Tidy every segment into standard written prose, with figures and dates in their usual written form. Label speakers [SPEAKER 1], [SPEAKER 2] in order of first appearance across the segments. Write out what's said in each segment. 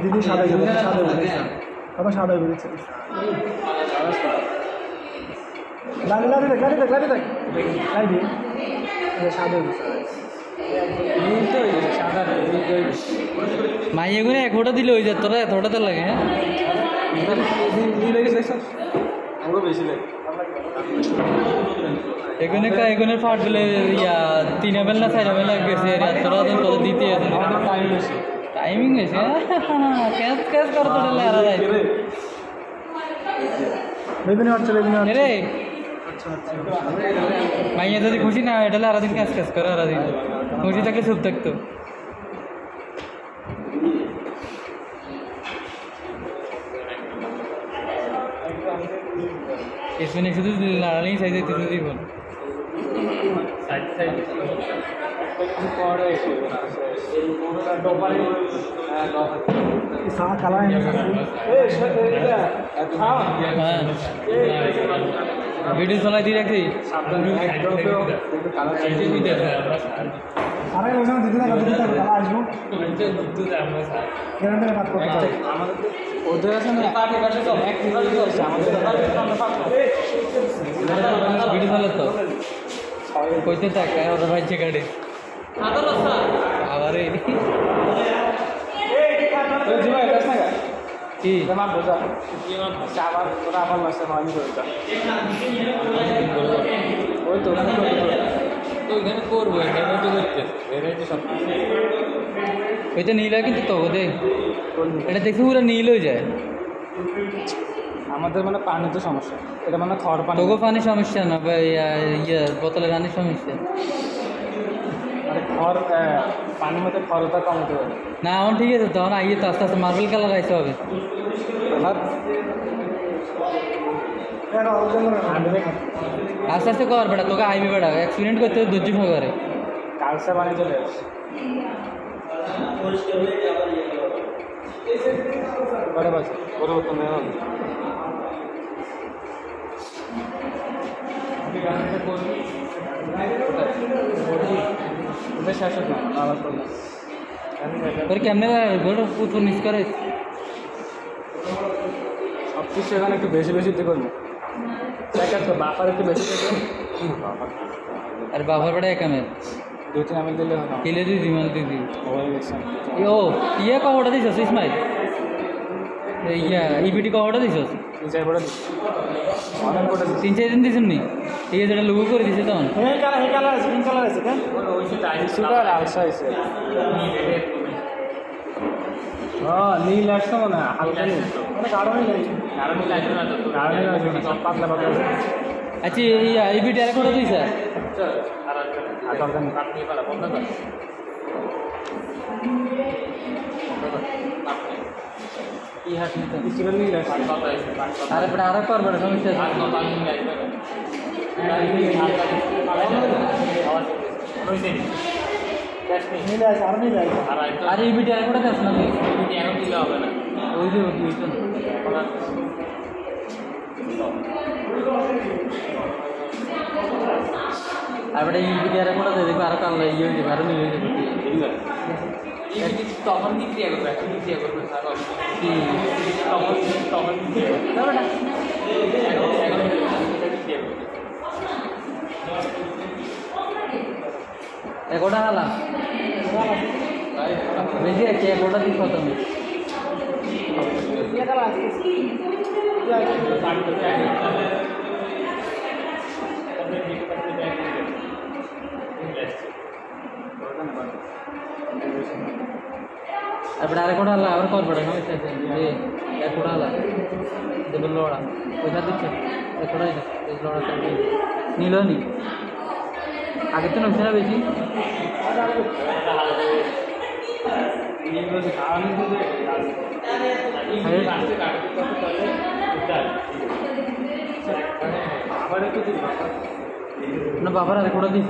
[SPEAKER 1] দিদি সাদা সাদা বেরিয়েছে
[SPEAKER 2] মাইয়াগুলো এক ফোটা দিলে হয়ে যায় তোরা এতটা তো লাগে হ্যাঁ এখানে ফাট বলে ইয়া 3 এমএল না 4 এমএল গেছে তোরা তোদের দিতে আছে টাইমিং হয়েছে ক্যাশ ক্যাশ করে তো আর রে মাইয়া যদি খুশি না এটা আর দিন ক্যাশ ক্যাশ করে আর দিন খুশি থাকলে চুপ থাকতো इसमें शुद्ध लड़ाई चाहिए तो जीवन वीडियो चला दी रखी वीडियो चला तो কইতে থাকে ওরা ভাই গাড়ি আবার কি তোমার বোঝা আবার ওরা আবার মাসে হয়নি ওই তো ওইখানে করবো ওইটা নীল হয় কিন্তু তো দেখ এটা দেখছি পুরো নীল হয়ে যায় আমাদের মানে পানিতে সমস্যা এটা মানে খড় পানি তোগো পানির সমস্যা না ইয়ে বোতলে পানির সমস্যা মানে খড় পানির মধ্যে খড়টা কমতে হবে না এখন ঠিক আছে তখন আইয়ে তো আস্তে আস্তে মার্বেল কালার আইতে হবে আস্তে আস্তে কর বেটা তোকে আইবি বেটা এক্সপিরিয়েন্ট করতে ধৈর্য সহকারে কালসা পানি চলে আসে বড় বাস বড় তো না কেমনে প্রচুর মিস করে সব কিছু এখানে একটু বেশি বেশি দিয়ে করবো তো বাফার একটু বেশি আর বাফার বেটা একামের 2-3 এমএল দিলে কিলে দিদি মানে দিদি ও ইয়ে কটা দিছ ইসমাইল ইয়া ইবিটি কটা দিছ 3-4 দিন দিছেন নি ঠিক আছে এটা লুগো করে দিছে তখন নীল আসছে মনে হয় হালকা নীল পাতলা পাতলা আচ্ছা ইবিটি আর কটা দিছে আরে আরো করবে সমস্যা
[SPEAKER 1] মিলে আছে আর মিলে আছে
[SPEAKER 2] আর এই ভিডিও আর কোটা আছে না এখন দিলে হবে না ওই যে ওইটা അവിടെ ഈ ভিডিও কোটা দেখবে আর কাল ইয়ে হয়ে যাবে আর নিয়ে যাবে তখন কি ক্রিয়া করবে এখন কি ক্রিয়া করবে তখন এগোটা হালা বেশি আছে এগোটা দিন কত అప్పుడు అరకొడ అలా ఎవరు కోల్పడా ఎక్కడ అలా దెబ్బలోడ ఒకసారి తెచ్చారు ఎక్కడ దెబ్బలోడ నీలోని আগের তো নয় বেশি না বাবার আর কোটা দিস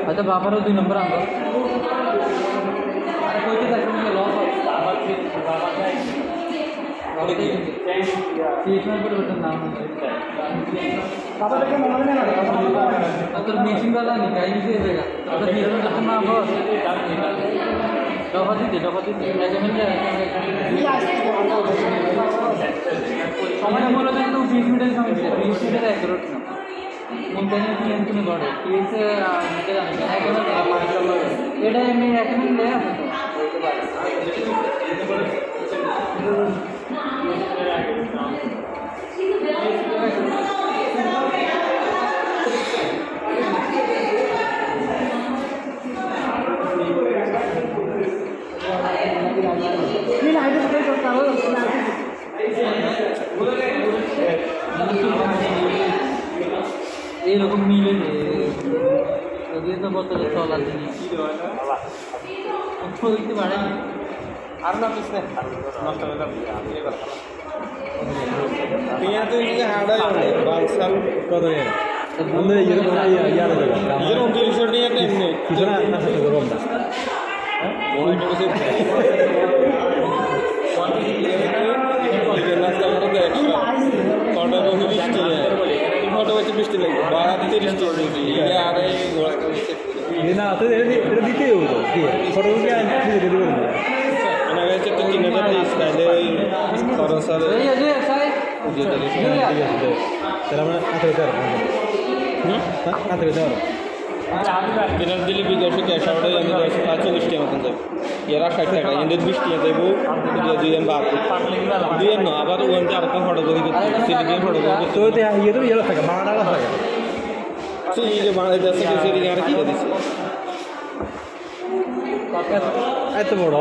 [SPEAKER 2] হয়তো বাবারও 2 নম্বর আনবো আর কইতে থাকবে লস তোর মেশিন वाला निकाल दीजिए देगा तो फिर कितना बस डबा दीजिए ऐसे मिल जाएगा समय बोलो तो 20 मिनट समय से 20 मिनट है करो ना मुंतने की अंतने बड़े ये से निकल जाने है कि ये मैं एक मिनट ले এইরকম মিলে দিয়ে তো বোতলে চলার জিনিস দিতে পারে আর না পিছনে নষ্ট হয়ে যাবে তো হাড়া বালসাল কত রে আমাদের ইয়ারে যাবে এরকম টি-শার্ট নিয়ে একটা এমনি কিছু না না সাথে গরম না ওইটা বসে ফটো হচ্ছে বৃষ্টি লাগবে বাড়াতে 30 টাকা আরে না তো এটা দিতেই হতো ফটো কি দিতে দেবো না মানে হচ্ছে তো 3000 স্টাইলে ওই খরচার তাহলে আমরা আনতে চাই আনতে চাই দিনের দিলে বিকাশে ক্যাশ আউটে আমি 40 টাকা মতন যাবো এরা 60 টাকা এদের 20 টাকা দেবো দুজন বাদ দুজন না আবার ওখানে আরেকটা ফটো করি সিটি ফটো করি তো ইয়ে তো ইয়ে থাকে মানা থাকে সেই যে বাংলাদেশ থেকে সিটি আর কি দিছে এত বড়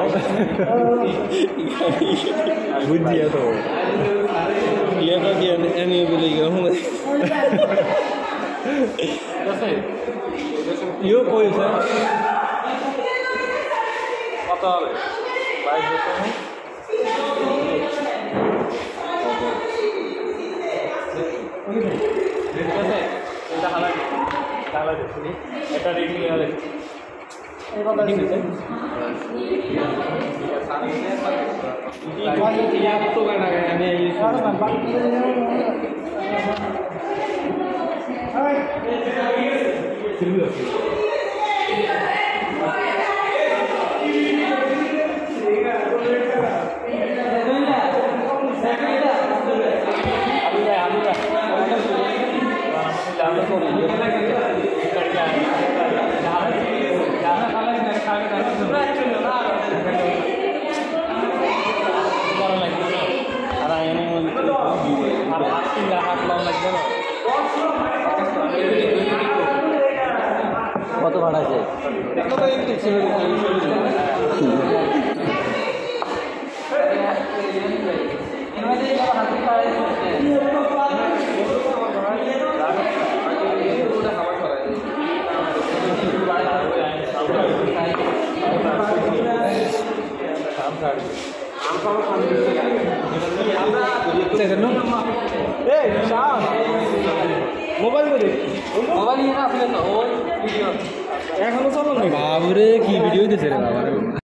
[SPEAKER 2] বুদ্ধি এত ইয়ে তো কি এনে বলে গেলাম ইয়ে কই স্যার কত হবে 22 এটা হালাই এটা রেডি হয়ে এই কথা দিতে ইয়া তো গানা আমি এই কত ভাড়া আছে
[SPEAKER 1] মোবাইল করে
[SPEAKER 2] মোবাইল নিয়ে না আসলে তো ওই ভিডিও
[SPEAKER 1] এখনো চলো না
[SPEAKER 3] বাবুরে কি ভিডিও দিতে রে বাবা